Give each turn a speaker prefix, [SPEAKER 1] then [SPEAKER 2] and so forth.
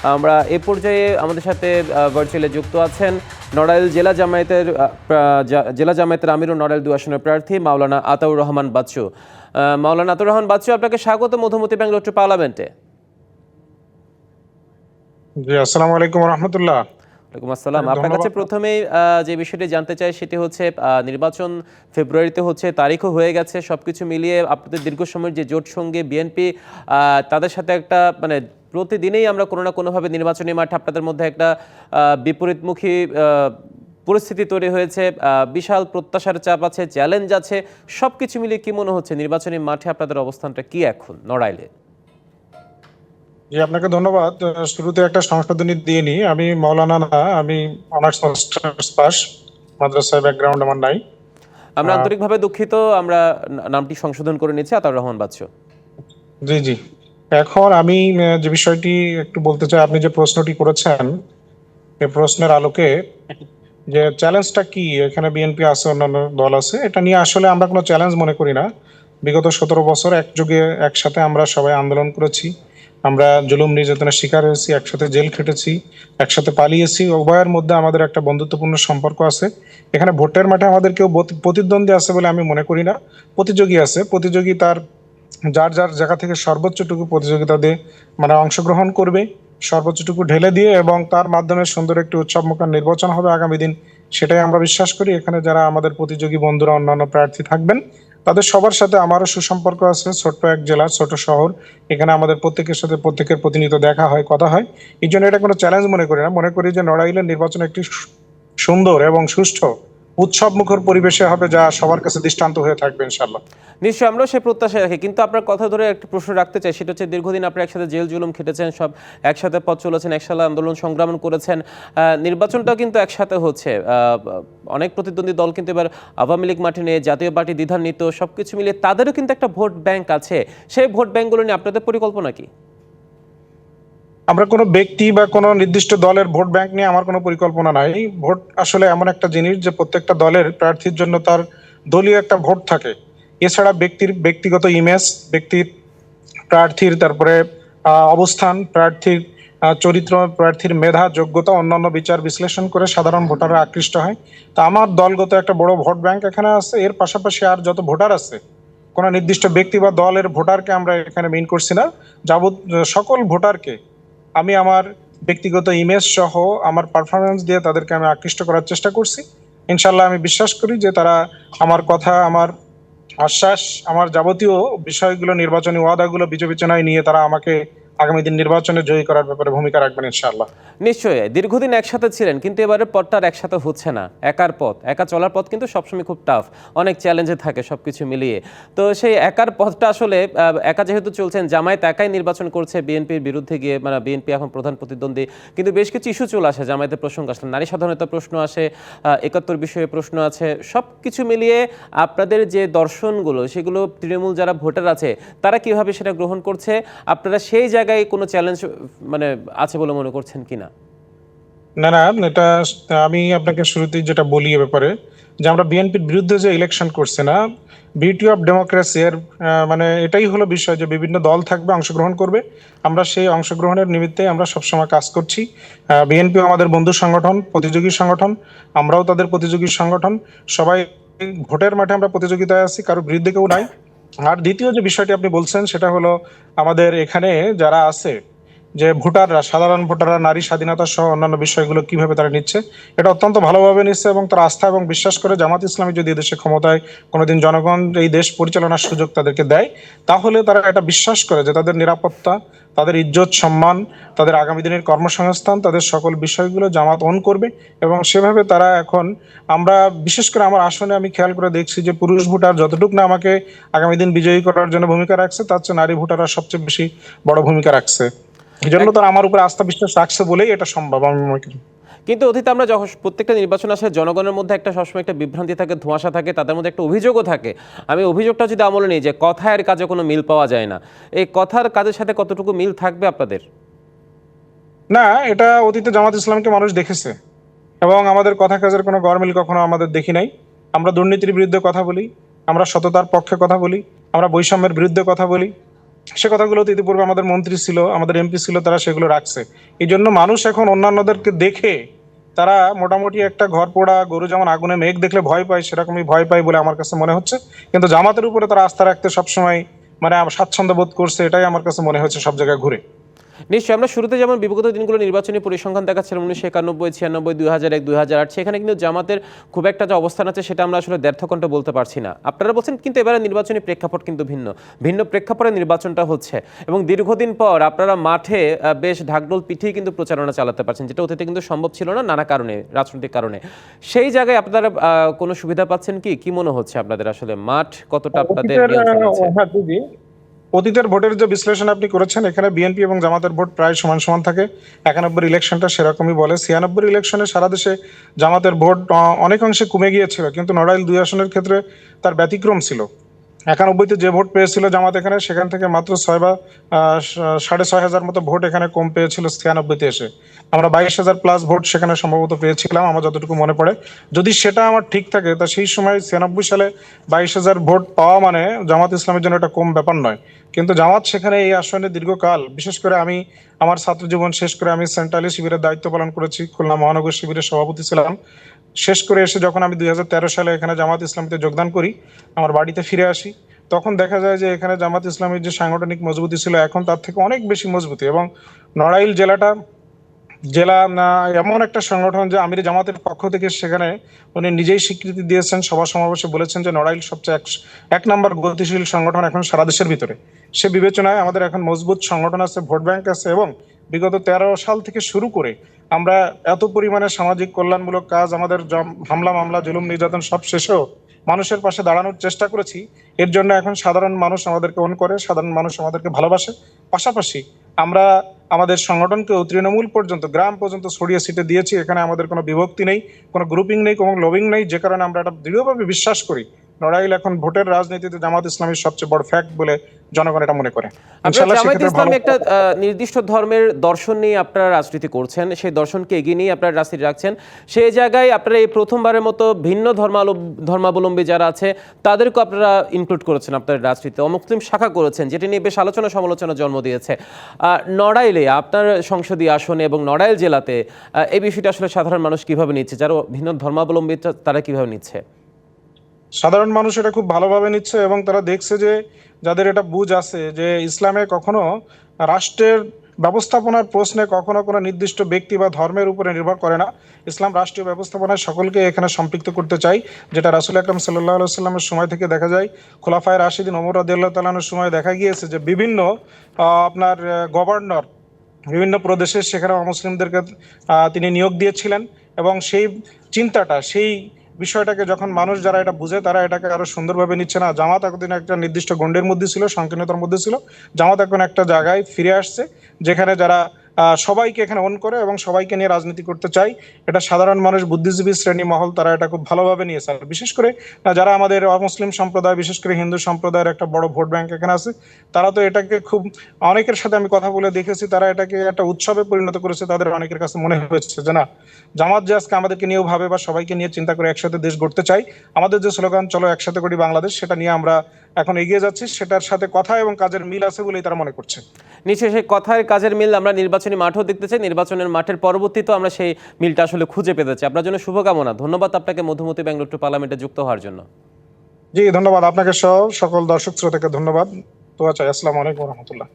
[SPEAKER 1] আমরা এ পর্যায়ে আমাদের সাথে ভার্চুয়ালি যুক্ত আছেন নড়াইল জেলা জামায়াতের আমির ও নড়াইল ২ আসনের প্রার্থী মাওলানা আতাউর রহমান বাচ্চু। মাওলানা আতাউর রহমান বাচ্চু, আপনাকে স্বাগত মধুমতি ব্যাংক লোট্টু পার্লামেন্টে।
[SPEAKER 2] জি, আসসালামু আলাইকুম রহমতুল্লাহ।
[SPEAKER 1] ওয়ালাইকুম আসসালাম। আপনার কাছে প্রথমেই যে বিষয়টি জানতে চাই সেটি হচ্ছে নির্বাচন ফেব্রুয়ারিতে হচ্ছে, তারিখও হয়ে গেছে। সবকিছু মিলিয়ে আপনাদের দীর্ঘ সময়ের যে জোট সঙ্গে বিএনপি, তাদের সাথে একটা মানে প্রতিদিনেই আমরা কোনো না কোনোভাবে নির্বাচনী মাঠে আপনাদের মধ্যে একটা বিপরীতমুখী পরিস্থিতি তৈরি হয়েছে। বিশাল প্রত্যাশার চাপ আছে, চ্যালেঞ্জ আছে। সবকিছু মিলিয়ে কি মনে হচ্ছে নির্বাচনী মাঠে আপনাদের অবস্থানটা কি এখন নড়াইলে?
[SPEAKER 2] জি, আপনাকে ধন্যবাদ। শুরুতে একটা সংশোধনী দিয়ে নিই। আমি মাওলানা না, আমি অনার্স মাস্টার্স পাস, মাদ্রাসায় ব্যাকগ্রাউন্ড আমার নাই।
[SPEAKER 1] আমরা আন্তরিকভাবে দুঃখিত, আমরা নামটি সংশোধন করে নিচ্ছি আতাউর রহমান বাচ্চু।
[SPEAKER 2] জি জি। এখন আমি যে বিষয়টি একটু বলতে চাই, আপনি যে প্রশ্নটি করেছেন এই প্রশ্নের আলোকে যে চ্যালেঞ্জটা কি, এখানে বিএনপি আছে, অন্যান্য দল আছে, এটা নিয়ে আসলে আমরা কোনো চ্যালেঞ্জ মনে করি না। বিগত 17 বছর একযোগে একসাথে আমরা সবাই আন্দোলন করেছি, আমরা জুলুম নির্যাতনের শিকার হয়েছি, একসাথে জেল খেটেছি, একসাথে পালিয়েছি। উভয়ের মধ্যে আমাদের একটা বন্ধুত্বপূর্ণ সম্পর্ক আছে। এখানে ভোটের মাঠে আমাদের কেউ প্রতিদ্বন্দ্বী আছে বলে আমি মনে করি না। প্রতিযোগী আছে, প্রতিযোগী তার যার যার জায়গা থেকে সর্বোচ্চটুকু প্রতিযোগিতা দিয়ে মানে অংশগ্রহণ করবে, সর্বোচ্চটুকু ঢেলে দিয়ে, এবং তার মাধ্যমে সুন্দর একটি উৎসবমুখর নির্বাচন হবে আগামী দিন। সেটাই আমরা বিশ্বাস করি। এখানে যারা আমাদের প্রতিযোগী বন্ধুরা, অন্যান্য প্রার্থী থাকবেন, তাদের সবার সাথে আমারও সুসম্পর্ক আছে। ছোট্ট এক জেলা, ছোট শহর, এখানে আমাদের প্রত্যেকের সাথে প্রত্যেকের প্রতিনিয়ত দেখা হয়, কথা হয়। এই জন্য এটা কোনো চ্যালেঞ্জ মনে করি না। মনে করি যে নড়াইলের নির্বাচন একটি সুন্দর এবং সুষ্ঠু উৎসবমুখর পরিবেশে হবে, যা সবার কাছে দৃষ্টান্ত হয়ে থাকবে ইনশাল্লাহ।
[SPEAKER 1] নিশ্চয়ই, আমরাও সেই প্রত্যাশা রাখি। কিন্তু আপনার কথা ধরে একটা প্রশ্ন রাখতে চাই, সেটা হচ্ছে দীর্ঘদিন আপনারা একসাথে জেল জুলুম খেটেছেন, সব একসাথে পথ চলেছেন, একসাথে আন্দোলন সংগ্রাম করেছেন। নির্বাচনটাও কিন্তু একসাথে হচ্ছে। অনেক প্রতিদ্বন্দ্বী দল কিন্তু এবার আওয়ামী লীগ মাঠে নিয়ে, জাতীয় পার্টি দ্বিধান্বিত, সব কিছু মিলিয়ে তাদেরও কিন্তু একটা ভোট ব্যাংক আছে। সেই ভোট ব্যাংকগুলো নিয়ে আপনাদের পরিকল্পনা কি?
[SPEAKER 2] আমরা কোনো ব্যক্তি বা কোনো নির্দিষ্ট দলের ভোট ব্যাংক নিয়ে আমার কোনো পরিকল্পনা নাই। ভোট আসলে এমন একটা জিনিস যে প্রত্যেকটা দলের প্রার্থীর জন্য তার দলীয় একটা ভোট থাকে। এছাড়া ব্যক্তির ব্যক্তিগত ইমেজ, ব্যক্তির প্রার্থীর, তারপরে অবস্থান, প্রার্থীর চরিত্র, প্রার্থীর মেধা, যোগ্যতা, অন্যান্য বিচার বিশ্লেষণ করে সাধারণ ভোটাররা আকৃষ্ট হয়। তা আমার দলগত একটা বড় ভোট ব্যাংক এখানে আছে। এর পাশাপাশি আর যত ভোটার আছে, কোনো নির্দিষ্ট ব্যক্তি বা দলের ভোটারকে আমরা এখানে মেইন করছি না। সকল ভোটারকে আমি আমার ব্যক্তিগত ইমেজ সহ আমার পারফরমেন্স দিয়ে তাদেরকে আমি আকৃষ্ট করার চেষ্টা করছি। ইনশাল্লাহ আমি বিশ্বাস করি যে তারা আমার কথা, আমার আশ্বাস, আমার যাবতীয় বিষয়গুলো, নির্বাচনী ওয়াদাগুলো বিবেচনায় নিয়ে তারা আমাকে আগামী দিন নির্বাচনে জয়ী করার ব্যাপারে ভূমিকা রাখবেন ইনশাআল্লাহ।
[SPEAKER 1] নিশ্চয়ই, দীর্ঘদিন একসাথে ছিলেন, কিন্তু এবারের পথটা আর একসাথে হচ্ছে না। একার পথ, একা চলার পথ কিন্তু সবসময় খুব টাফ, অনেক চ্যালেঞ্জে থাকে সবকিছু মিলিয়ে। তো সেই একার পথটা আসলে একা যেহেতু চলছেন, জামায়াত একাই নির্বাচন করছে বিএনপির বিরুদ্ধে গিয়ে, মানে বিএনপি এখন প্রধান প্রতিদ্বন্দ্বী, কিন্তু বেশ কিছু ইস্যু চলে আসে, জামায়াতের প্রসঙ্গ আসলে নারী স্বাধীনতা প্রশ্ন আসে, ৭১ বিষয়ে প্রশ্ন আছে। সব কিছু মিলিয়ে আপনাদের যে দর্শনগুলো, সেগুলো তৃণমূল যারা ভোটার আছে তারা কিভাবে সেটা গ্রহণ করছে? আপনারা সেই জায়গায় কোনো চ্যালেঞ্জ মানে আছে বলে মনে করছেন কিনা?
[SPEAKER 2] না না, এটা আমি আপনাকে শুরুতেই যেটা বলি এ ব্যাপারে, যে আমরা বিএনপির বিরুদ্ধে যে ইলেকশন করছে না, বিউটি অফ ডেমোক্রেসি এর মানে এটাই হলো বিষয় যে বিভিন্ন দল থাকবে, অংশগ্রহণ করবে। আমরা সেই অংশগ্রহণের নিমিত্তে আমরা সবসময় কাজ করছি। বিএনপি আমাদের বন্ধু সংগঠন, প্রতিযোগী সংগঠন, আমরাও তাদের প্রতিযোগী সংগঠন। সবাই ভোটের মাঠে আমরা প্রতিযোগিতায় আছি, কারো বিরুদ্ধে কেউ নাই। আর দ্বিতীয় যে বিষয়টি আপনি বলছেন সেটা হলো, আমাদের এখানে যারা আছে, যে ভোটাররা, সাধারণ ভোটাররা নারী স্বাধীনতা সহ অন্যান্য বিষয়গুলো কিভাবে তারা নিচ্ছে, এটা অত্যন্ত ভালোভাবে নিচ্ছে, এবং তারা আস্থা এবং বিশ্বাস করে জামাত ইসলামী যদি দেশে ক্ষমতায় কোনোদিন জনগণ এই দেশ পরিচালনার সুযোগ তাদেরকে দেয়, তাহলে তারা এটা বিশ্বাস করে যে তাদের নিরাপত্তা, তাদের ইজ্জত সম্মান, তাদের আগামী দিনের কর্মসংস্থান, তাদের সকল বিষয়গুলো জামাত অন করবে। এবং সেভাবে তারা এখন, আমরা বিশেষ করে আমার আসনে আমি খেয়াল করে দেখছি যে পুরুষ ভোটার যতটুকু না আমাকে আগামী দিন বিজয়ী করার জন্য ভূমিকা রাখছে, তার চেয়ে নারী ভোটাররা সবচেয়ে বেশি বড় ভূমিকা রাখছে। এই জন্য তারা আমার উপর আস্থা বিশ্বাস রাখছে বলেই এটা সম্ভব আমি মনে করি।
[SPEAKER 1] কিন্তু অতীতে আমরা যখন প্রত্যেকটা নির্বাচন আসলে জনগণের মধ্যে একটা সবসময় একটা বিভ্রান্তি থাকে, ধোঁয়াশা থাকে, তাদের মধ্যে একটা অভিযোগও থাকে। আমি অভিযোগটা যদি আমলে নিই যে কথায় আর কাজে কোনো মিল পাওয়া যায় না, এই কথার কাজের সাথে কতটুকু মিল থাকবে আপনাদের?
[SPEAKER 2] না, এটা অতীতে জামাত ইসলামকে মানুষ দেখেছে, এবং আমাদের কথা কাজের কোনো গরমিল কখনো আমাদের দেখি নাই। আমরা দুর্নীতির বিরুদ্ধে কথা বলি, আমরা সততার পক্ষে কথা বলি, আমরা বৈষম্যের বিরুদ্ধে কথা বলি, সে কথাগুলো তো ইতিপূর্বে আমাদের মন্ত্রী ছিল, আমাদের এমপি ছিল, তারা সেগুলো রাখছে। এই জন্য মানুষ এখন অন্যান্যদেরকে দেখে তারা মোটামুটি একটা ঘর পোড়া গরু যেমন আগুনে মেঘ দেখলে ভয় পায়, সেরকমই ভয় পায় বলে আমার কাছে মনে হচ্ছে। কিন্তু জামাতের উপরে তারা আস্থা রাখতে সবসময় মানে স্বাচ্ছন্দ্য বোধ করছে, এটাই আমার কাছে মনে হচ্ছে সব জায়গায় ঘুরে।
[SPEAKER 1] নিশ্চয়ই আমরা শুরুতে যেমন বিগত দিনগুলো নির্বাচনী পরিসংখ্যান দেখাচ্ছিলাম 1991, 96, 2001, 2008, সেখানে কিন্তু জামাতের খুব একটা যে অবস্থান আছে সেটা আমরা আসলে দ্ব্যর্থকণ্ঠে বলতে পারছি না। আপনারা বলছেন কিন্তু এবারে নির্বাচনী প্রেক্ষাপট কিন্তু ভিন্ন ভিন্ন প্রেক্ষাপটে নির্বাচনটা হচ্ছে এবং দীর্ঘদিন পর আপনারা মাঠে বেশ ঢাকঢোল পিটিয়ে কিন্তু প্রচারণা চালাতে পারছেন, যেটা অতীতে কিন্তু সম্ভব ছিল না নানা কারণে, রাজনৈতিক কারণে। সেই জায়গায় আপনারা কোনো সুবিধা পাচ্ছেন কি? কি মনে হচ্ছে আপনাদের আসলে মাঠ কতটা আপনাদের
[SPEAKER 2] অতীতের
[SPEAKER 1] নিয়ন্ত্রণে আছে?
[SPEAKER 2] হ্যাঁ দিদি, অতীতের ভোটের যে বিশ্লেষণ আপনি করেছেন, এখানে বিএনপি এবং জামাতের ভোট প্রায় সমান সমান থাকে। 91 ইলেকশনটা সেরকমই বলে। 96 ইলেকশনে সারা দেশে জামাতের ভোট অনেকাংশে কমে গিয়েছিল, কিন্তু নড়াইল 2 আসনের ক্ষেত্রে তার ব্যতিক্রম ছিল। 91-তে যে ভোট পেয়েছিল জামাত এখানে, সেখান থেকে মাত্র 6 বা 6,500 মতো ভোট এখানে কম পেয়েছিল 96-তে এসে। আমরা 22,000 প্লাস ভোট সেখানে সম্ভবত পেয়েছিলাম, আমার যতটুকু মনে পড়ে। যদি সেটা আমার ঠিক থাকে, তা সেই সময় 96 সালে 22,000 ভোট পাওয়া মানে জামাত ইসলামের জন্য এটা কম ব্যাপার নয়। কিন্তু জামাত সেখানে এই আসনে দীর্ঘকাল, বিশেষ করে আমি আমার ছাত্র জীবন শেষ করে আমি সেন্ট্রালি শিবিরের দায়িত্ব পালন করেছি, খুলনা মহানগর শিবিরের সভাপতি ছিলাম। শেষ করে এসে যখন আমি 2013 সালে এখানে জামাত ইসলামীতে যোগদান করি, আমার বাড়িতে ফিরে আসি, তখন দেখা যায় যে এখানে জামাত ইসলামীর যে সাংগঠনিক মজবুতি ছিল এখন তার থেকে অনেক বেশি মজবুতি। এবং নড়াইল জেলাটা এমন একটা সংগঠন যে আমির জামাতের পক্ষ থেকে সেখানে উনি নিজেই স্বীকৃতি দিয়েছেন, সভা সমাবেশে বলেছেন যে নড়াইল সবচেয়ে এক নম্বর গতিশীল সংগঠন এখন সারা দেশের ভিতরে। সে বিবেচনায় আমাদের এখন মজবুত সংগঠন আছে, ভোট ব্যাংক আছে, এবং বিগত 13 সাল থেকে শুরু করে আমরা এত পরিমাণে সামাজিক কল্যাণমূলক কাজ, আমাদের হামলা মামলা জুলুম নির্যাতন সব শেষেও মানুষের পাশে দাঁড়ানোর চেষ্টা করেছি। এর জন্য এখন সাধারণ মানুষ আমাদেরকে অন করে, সাধারণ মানুষ আমাদেরকে ভালোবাসে। পাশাপাশি আমরা আমাদের সংগঠনকেও তৃণমূল পর্যন্ত, গ্রাম পর্যন্ত ছড়িয়ে ছিটে দিয়েছি। এখানে আমাদের কোনো বিভক্তি নেই, কোনো গ্রুপিং নেই, কোনো লবিং নেই, যে কারণে আমরা এটা দৃঢ়ভাবে বিশ্বাস করি নড়াইল এখন ভোটের রাজনীতিতে জামাত ইসলামের সবচেয়ে বড় ফ্যাক্ট বলে জনগণ এটা মনে করে।
[SPEAKER 1] আপনারা
[SPEAKER 2] ইনশাআল্লাহ
[SPEAKER 1] জামায়াত
[SPEAKER 2] সেক্ষেত্রে ভালো।
[SPEAKER 1] ইসলামী একটা নির্দিষ্ট ধর্মের দর্শন নিয়ে আপনারা রাজনীতি করছেন, সেই দর্শনকে এগিয়ে নিয়ে আপনারা রাজনীতি রাখছেন। সেই জায়গায় আপনারা এই প্রথমবারের মতো ভিন্ন ধর্মাবলম্বী যারা আছে তাদেরকে আপনারা ইনক্লুড করেছেন আপনাদের রাজনীতিতে, অমুসলিম শাখা করেছেন, যেটি নিয়ে বেশ আলোচনা সমালোচনা জন্ম দিয়েছে। নড়াইলে আপনার সংসদীয় আসনে এবং নড়াইল জেলাতে এই বিষয়টা আসলে সাধারণ মানুষ কিভাবে নিচ্ছে, যারা ভিন্ন ধর্মাবলম্বী তারা কিভাবে নিচ্ছে?
[SPEAKER 2] সাধারণ মানুষ এটা খুব ভালোভাবে নিচ্ছে, এবং তারা দেখছে যে যাদের এটা বুঝ আছে যে ইসলামে কখনো রাষ্ট্রের ব্যবস্থাপনার প্রশ্নে কখনো কোনো নির্দিষ্ট ব্যক্তি বা ধর্মের উপরে নির্ভর করে না। ইসলাম রাষ্ট্রীয় ব্যবস্থাপনায় সকলকে এখানে সম্পৃক্ত করতে চাই, যেটা রাসূল আকরাম সাল্লাল্লাহু আলাইহি ওয়াসাল্লামের সময় থেকে দেখা যায়। খোলাফায়ে রাশিদিন ওমর রাদিয়াল্লাহু তাআলা আনহুর সময় দেখা গিয়েছে যে বিভিন্ন আপনার গভর্নর বিভিন্ন প্রদেশে সেখানে অমুসলিমদেরকে তিনি নিয়োগ দিয়েছিলেন। এবং সেই চিন্তাটা, সেই বিষয়টাকে যখন মানুষ যারা এটা বুঝে তারা এটাকে আরো সুন্দরভাবে নিচ্ছে না। জামাত এতদিন একটা নির্দিষ্ট গণ্ডের মধ্যে ছিল, সংকীর্ণতার মধ্যে ছিল। জামাত এখন একটা জায়গায় ফিরে আসছে যেখানে যারা সবাইকে এখানে অন করে এবং সবাইকে নিয়ে রাজনীতি করতে চাই। এটা সাধারণ মানুষ, বুদ্ধিজীবী শ্রেণী মহল, তারা এটা খুব ভালোভাবে নিয়েছে। আর বিশেষ করে যারা আমাদের অমুসলিম সম্প্রদায়, বিশেষ করে হিন্দু সম্প্রদায়ের একটা বড় ভোট ব্যাংক এখানে আছে, তারা তো এটাকে খুব, অনেকের সাথে আমি কথা বলে দেখেছি, তারা এটাকে একটা উৎসবে পরিণত করেছে। তাদের অনেকের কাছে মনে হয়েছে যে না, জামাত যে আজকে আমাদেরকে নিয়েও ভাবে বা সবাইকে নিয়ে চিন্তা করে একসাথে দেশ গড়তে চাই, আমাদের যে স্লোগান চলো একসাথে করি বাংলাদেশ, সেটা নিয়ে আমরা এখন এগিয়ে যাচ্ছি। সেটার সাথে কথা এবং কাজের মিল আছে বলেই তারা মনে করছে।
[SPEAKER 1] নিশ্চয়ই সেই কথার কাজের মিল আমরা নির্বাচনী মাঠেও দেখতে চাই, নির্বাচনের মাঠের পরবর্তীতেও আমরা সেই মিলটা আসলে খুঁজে পেতে চাই। আপনার জন্য শুভকামনা। ধন্যবাদ আপনাকে মধুমতি ব্যাঙ্গালোর টু পার্লামেন্টে যুক্ত হওয়ার জন্য।
[SPEAKER 2] জি ধন্যবাদ আপনাকে সহ সকল দর্শক শ্রোতাকে ধন্যবাদ। তো আচ্ছা, আসসালামু আলাইকুম রহমতুল্লাহ।